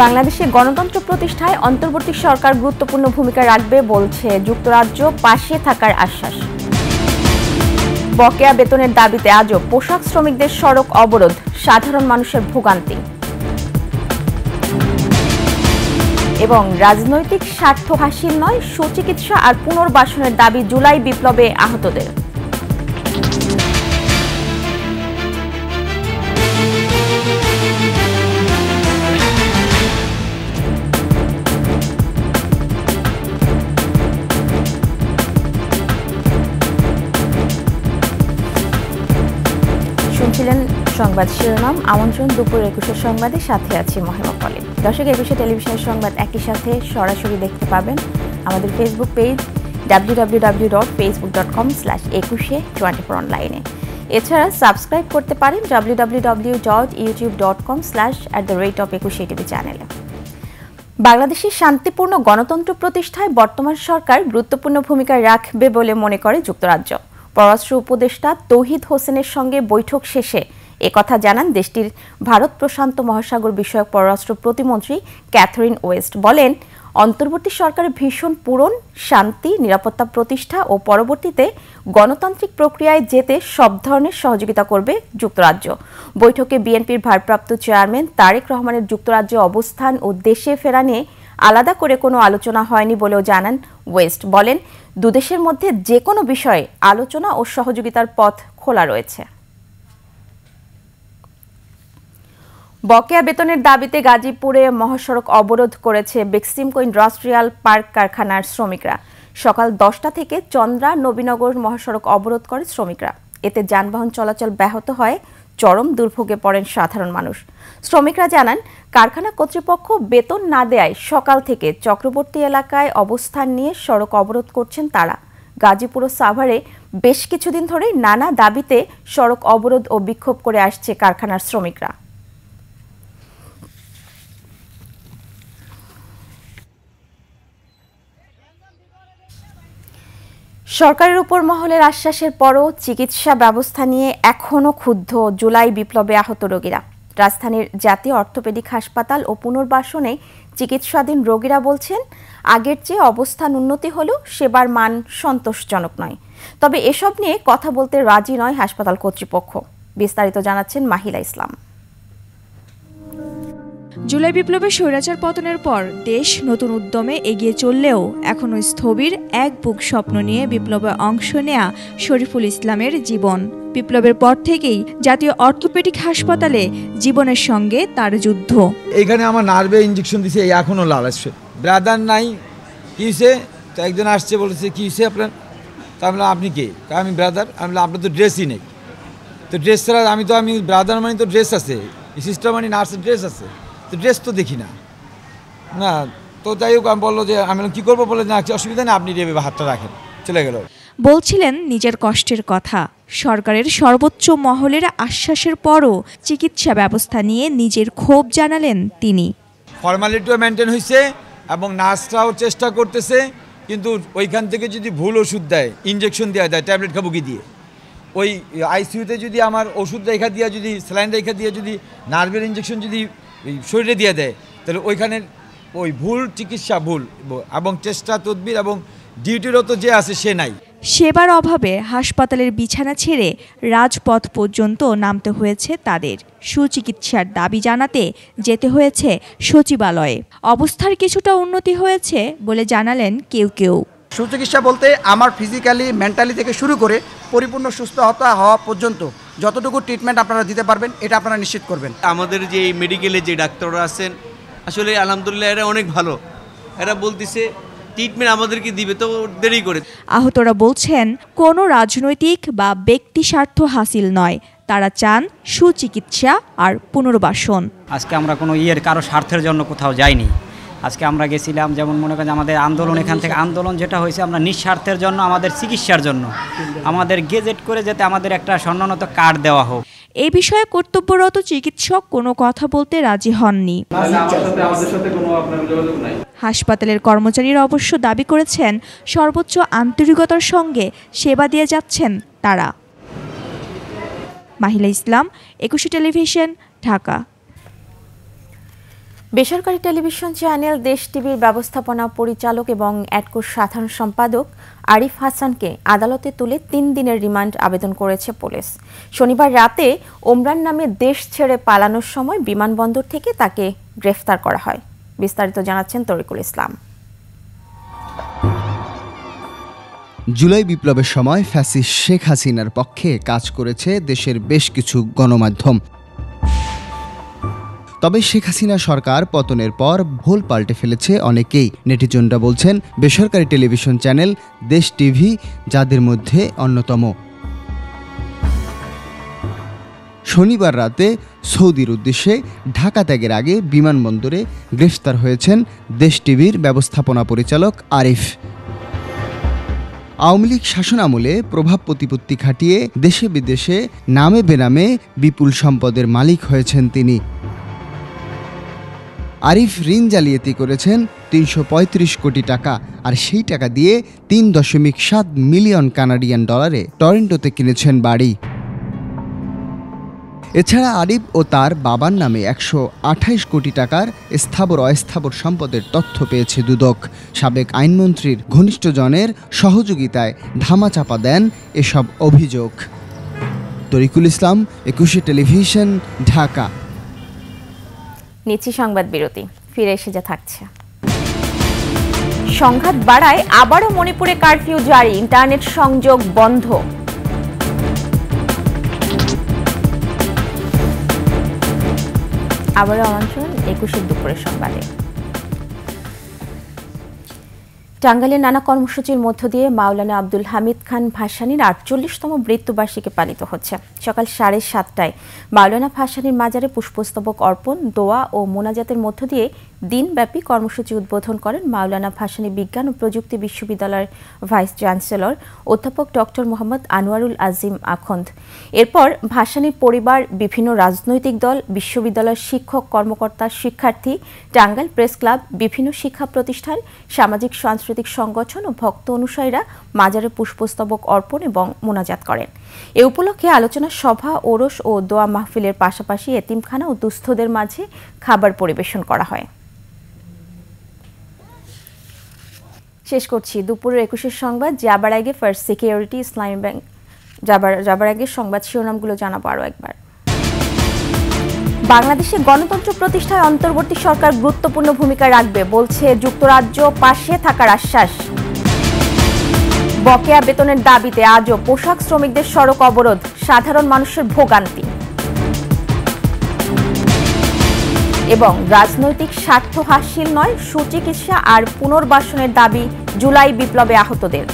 বাংলাদেশে গণতন্ত্র প্রতিষ্ঠায় অন্তর্বর্তী সরকার গুরুত্বপূর্ণ ভূমিকা রাখবে বলছে যুক্তরাজ্য, পাশে থাকার আশ্বাস। বকেয়া বেতনের দাবিতে আজও পোশাক শ্রমিকদের সড়ক অবরোধ, সাধারণ মানুষের ভোগান্তি। এবং রাজনৈতিক স্বার্থ হাসিল নয়, সুচিকিৎসা আর পুনর্বাসনের দাবি জুলাই বিপ্লবে আহতদের। শুনছিলেন সংবাদ শিরোনাম। আমন্ত্রণ দুপুর ২১ সংবাদে, সাথে আছি মহিমা পলি। দর্শক, ২১ টেলিভিশনের সংবাদ একই সাথে সরাসরি দেখতে পাবেন আমাদের ফেসবুক পেজ www.facebook.com/21 অনলাইনে। এছাড়া সাবস্ক্রাইব করতে পারেন www.youtube.com/@21 চ্যানেলে। বাংলাদেশের শান্তিপূর্ণ গণতন্ত্র প্রতিষ্ঠায় বর্তমান সরকার গুরুত্বপূর্ণ ভূমিকা রাখবে বলে মনে করে যুক্তরাজ্য। পররাষ্ট্র উপদেষ্টা তৌহিদ হোসেনের সঙ্গে বৈঠক শেষে একথা জানান দেশটির ভারত প্রশান্ত মহাসাগর বিষয়ক পররাষ্ট্র প্রতিমন্ত্রী ক্যাথরিন ওয়েস্ট। বলেন, অন্তর্বর্তী সরকারের ভীষণ পূরণ, শান্তি, নিরাপত্তা প্রতিষ্ঠা ও পরবর্তীতে গণতান্ত্রিক প্রক্রিয়ায় যেতে সব ধরনের সহযোগিতা করবে যুক্তরাজ্য। বৈঠকে বিএনপির ভারপ্রাপ্ত চেয়ারম্যান তারেক রহমানের যুক্তরাজ্য অবস্থান ও দেশে ফেরা নিয়ে আলাদা করে কোনো আলোচনা হয়নি বলেও জানান ওয়েস্ট। বলেন, দুদেশের মধ্যে যে কোনো বিষয়ে আলোচনা ও সহযোগিতার পথ খোলা রয়েছে। বকেয়া বেতনের দাবিতে গাজীপুরে মহাসড়ক অবরোধ করেছে বেক্সিমকো ইন্ডাস্ট্রিয়াল পার্ক কারখানার শ্রমিকরা। সকাল 10টা থেকে চন্দ্রা নবীনগর মহাসড়ক অবরোধ করে শ্রমিকরা। এতে যানবাহন চলাচল ব্যাহত হয়, চরম দুর্ভোগে পড়েন সাধারণ মানুষ। শ্রমিকরা জানান, কারখানা কর্তৃপক্ষ বেতন না দেয়ায় সকাল থেকে চক্রবর্তী এলাকায় অবস্থান নিয়ে সড়ক অবরোধ করছেন তারা। গাজীপুর ও সাভারে বেশ কিছুদিন ধরে নানা দাবিতে সড়ক অবরোধ ও বিক্ষোভ করে আসছে কারখানার শ্রমিকরা। সরকারের উপর মহলের আশ্বাসের পরও চিকিৎসা ব্যবস্থা নিয়ে এখনও ক্ষুব্ধ জুলাই বিপ্লবে আহত রোগীরা। রাজধানীর জাতীয় অর্থোপেডিক হাসপাতাল ও পুনর্বাসনে চিকিৎসাধীন রোগীরা বলছেন, আগের চেয়ে অবস্থান উন্নতি হলেও সেবার মান সন্তোষজনক নয়। তবে এসব নিয়ে কথা বলতে রাজি নয় হাসপাতাল কর্তৃপক্ষ। বিস্তারিত জানাচ্ছেন মাহিলা ইসলাম। জুলাই বিপ্লবের স্বৈরাচার পতনের পর দেশ নতুন উদ্যমে এগিয়ে চললেও এখনও স্থবির এক বুক স্বপ্ন নিয়ে বিপ্লবে অংশ নেয়া শরীফুল ইসলামের জীবন। বিপ্লবের পর থেকেই জাতীয় অর্থোপেডিক হাসপাতালে জীবনের সঙ্গে তার যুদ্ধ। এইখানে আমার নার্ভে ইঞ্জেকশন দিছে, এখনও লাল আসছে। ব্রাদার নাই, কী হয়েছে? তো একজন আসছে, বলেছে কী হয়েছে আপনার? তা আমি বললাম, আপনি কে? আমি ব্রাদার। আমি বললাম, আপনার তো ড্রেসই নেই। তো ড্রেস ছাড়া আমি ব্রাদার মানে তো ড্রেস আছে, সিস্টার মানে নার্সের ড্রেস আছে, তো ড্রেস তো দেখি না। না তো যাই হোক, আমি বললো যে আমি কী করবো, বলে না অসুবিধা নেই, আপনি রেবে হাতটা রাখেন, চলে গেল। বলছিলেন নিজের কষ্টের কথা। সরকারের সর্বোচ্চ মহলের আশ্বাসের পরও চিকিৎসা ব্যবস্থা নিয়ে নিজের ক্ষোভ জানালেন তিনি। ফর্মালিটিও মেনটেন হয়েছে এবং নার্সরাও চেষ্টা করতেছে, কিন্তু ওইখান থেকে যদি ভুল ওষুধ দেয়, ইঞ্জেকশন দেওয়া দেয়, ট্যাবলেট খাবো কি দিয়ে, ওই আইসিইউতে যদি আমার ওষুধ রেখা দিয়ে, যদি স্যালাইন রেখা দিয়ে, যদি নার্ভের ইঞ্জেকশন যদি শরীরে দিয়ে দেয়, তাহলে ওইখানের ওই ভুল চিকিৎসা ভুল, এবং চেষ্টা তদবির এবং ডিউটিরত যে আছে সে নাই। সেবার অভাবে হাসপাতালের বিছানা ছেড়ে রাজপথ পর্যন্ত নামতে হয়েছে তাদের। সুচিকিৎসার দাবি জানাতে যেতে হয়েছে সচিবালয়ে। অবস্থার কিছুটা উন্নতি হয়েছে বলে জানালেন কেউ কেউ। সুচিকিৎসা বলতে আমার ফিজিক্যালি, মেন্টালি থেকে শুরু করে পরিপূর্ণ সুস্থ হওয়া পর্যন্ত যতটুকু ট্রিটমেন্ট আপনারা দিতে পারবেন, এটা আপনারা নিশ্চিত করবেন। আমাদের যে মেডিকেলে যে ডাক্তাররা আছেন, আসলে আলহামদুলিল্লাহ এরা অনেক ভালো। এরা বলতেছে ট্রিটমেন্ট আমাদেরকে দিবে, তো দেরি করে। আহতরা বলছেন, কোনো রাজনৈতিক বা ব্যক্তি স্বার্থ হাসিল নয়, তারা চান সুচিকিৎসা আর পুনর্বাসন। আজকে আমরা কোনো কারো স্বার্থের জন্য কোথাও যাইনি। আজকে আমরা গেছিলাম, যেমন মনে করেন আমাদের আন্দোলন, এখান থেকে আন্দোলন যেটা হয়েছে, আমরা নিঃস্বার্থের জন্য, আমাদের চিকিৎসার জন্য, আমাদের গেজেট করে যাতে আমাদের একটা সম্মানিত কার্ড দেওয়া হোক। এই বিষয়ে কর্তব্যরত চিকিৎসক কোনো কথা বলতে রাজি হননি। হাসপাতালের কর্মচারীরা অবশ্য দাবি করেছেন, সর্বোচ্চ আন্তরিকতার সঙ্গে সেবা দিয়ে যাচ্ছেন তারা। মাহিলা ইসলাম, 21 টেলিভিশন, ঢাকা। বেসরকারি টেলিভিশন চ্যানেল দেশ টিভির ব্যবস্থাপনা পরিচালক এবং অ্যাডকোর সাধারণ সম্পাদক আরিফ হাসানকে আদালতে তুলে 3 দিনের রিমান্ড আবেদন করেছে পুলিশ। শনিবার রাতে ওমরান নামে দেশ ছেড়ে পালানোর সময় বিমানবন্দর থেকে তাকে গ্রেফতার করা হয়। বিস্তারিত জানাচ্ছেন তরিকুল ইসলাম। জুলাই বিপ্লবের সময় ফ্যাসিস্ট শেখ হাসিনার পক্ষে কাজ করেছে দেশের বেশ কিছু গণমাধ্যম। তবে শেখ হাসিনা সরকার পতনের পর ভুল পাল্টে ফেলেছে অনেকেই। নেটিজনরা বলছেন বেসরকারি টেলিভিশন চ্যানেল দেশ টিভি যাদের মধ্যে অন্যতম। শনিবার রাতে সৌদির উদ্দেশ্যে ঢাকা ত্যাগের আগে বিমানবন্দরে গ্রেফতার হয়েছেন দেশ টিভির ব্যবস্থাপনা পরিচালক আরিফ। আওয়ামী লীগ শাসনামলে প্রভাব প্রতিপত্তি খাটিয়ে দেশে বিদেশে নামে বেনামে বিপুল সম্পদের মালিক হয়েছেন তিনি। আরিফ ঋণ জালিয়াতি করেছেন ৩৩৫ কোটি টাকা, আর সেই টাকা দিয়ে ৩.৭ মিলিয়ন কানাডিয়ান ডলারে টরন্টোতে কিনেছেন বাড়ি। এছাড়া আরিফ ও তার বাবার নামে ১২৮ কোটি টাকার স্থাবর অস্থাবর সম্পদের তথ্য পেয়েছে দুদক। সাবেক আইনমন্ত্রীর ঘনিষ্ঠজনের সহযোগিতায় ধামাচাপা দেন এসব অভিযোগ। তরিকুল ইসলাম, ২১ টেলিভিশন, ঢাকা। নিচ্ছি সংবাদ বিরতি, ফিরে এসে যা থাকছে। সংঘাত বাড়ায় আবারও মণিপুরে কারফিউ জারি, ইন্টারনেট সংযোগ বন্ধ। আবারও আমন্ত্রণ ২১ দুপুরের সংবাদে। টাঙ্গাইলের নানা কর্মসূচির মধ্য দিয়ে মাওলানা আব্দুল হামিদ খান ভাসানীর ৪৮তম মৃত্যুবার্ষিকী পালিত হচ্ছে। সকাল ৭:৩০টায় মাওলানা ভাসানীর মাজারে পুষ্পস্তবক অর্পণ, দোয়া ও মোনাজাতের মধ্য দিয়ে দিনব্যাপী কর্মসূচি উদ্বোধন করেন মাওলানা ভাসানী বিজ্ঞান ও প্রযুক্তি বিশ্ববিদ্যালয়ের ভাইস চ্যান্সেলর অধ্যাপক ডক্টর মোহাম্মদ আনোয়ারুল আজিম আখন্দ। এরপর ভাসানীর পরিবার, বিভিন্ন রাজনৈতিক দল, বিশ্ববিদ্যালয়ের শিক্ষক, কর্মকর্তা, শিক্ষার্থী, টাঙ্গাইল প্রেস ক্লাব, বিভিন্ন শিক্ষা প্রতিষ্ঠান, সামাজিক সাংস্কৃতিক সংগঠন ও ভক্ত অনুসারীরা মাজারে পুষ্পস্তবক অর্পণ এবং মোনাজাত করেন। এ উপলক্ষে আলোচনা সভা, ওরস ও দোয়া মাহফিলের পাশাপাশি এতিমখানা ও দুস্থদের মাঝে খাবার পরিবেশন করা হয়। শেষ করছি দুপুরের ২১ সংবাদ। যাবার আগে ফার্স্ট সিকিউরিটি ইসলামী ব্যাংক যাবার আগে সংবাদ শিরোনামগুলো জানাবো আরও একবার। বাংলাদেশে গণতন্ত্র প্রতিষ্ঠায় অন্তর্বর্তী সরকার গুরুত্বপূর্ণ ভূমিকা রাখবে, বলছে যুক্তরাজ্য, পাশে থাকার আশ্বাস। বকেয়া বেতনের দাবিতে আজও পোশাক শ্রমিকদের সড়ক অবরোধ, সাধারণ মানুষের ভোগান্তি। এবং রাজনৈতিক স্বার্থ হাসিল নয়, সুচিকিৎসা আর পুনর্বাসনের দাবি জুলাই বিপ্লবে আহতদের।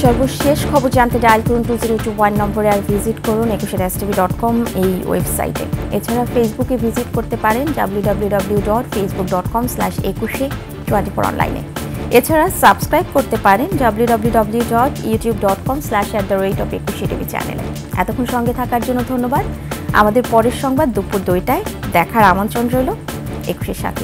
সর্বশেষ খবর জানতে ডায়াল করুন 2021 নম্বরে, আর ভিজিট করুন 21stv.com এই ওয়েবসাইটে। এছাড়া ফেসবুকে ভিজিট করতে পারেন www.facebook.com/2124 অনলাইনে। এছাড়া সাবস্ক্রাইব করতে পারেন www.youtube.com/@21tv চ্যানেলে। এতক্ষণ সঙ্গে থাকার জন্য ধন্যবাদ। আমাদের পরের সংবাদ দুপুর 2টায় দেখার আমন্ত্রণ রইল। 21 সাথে।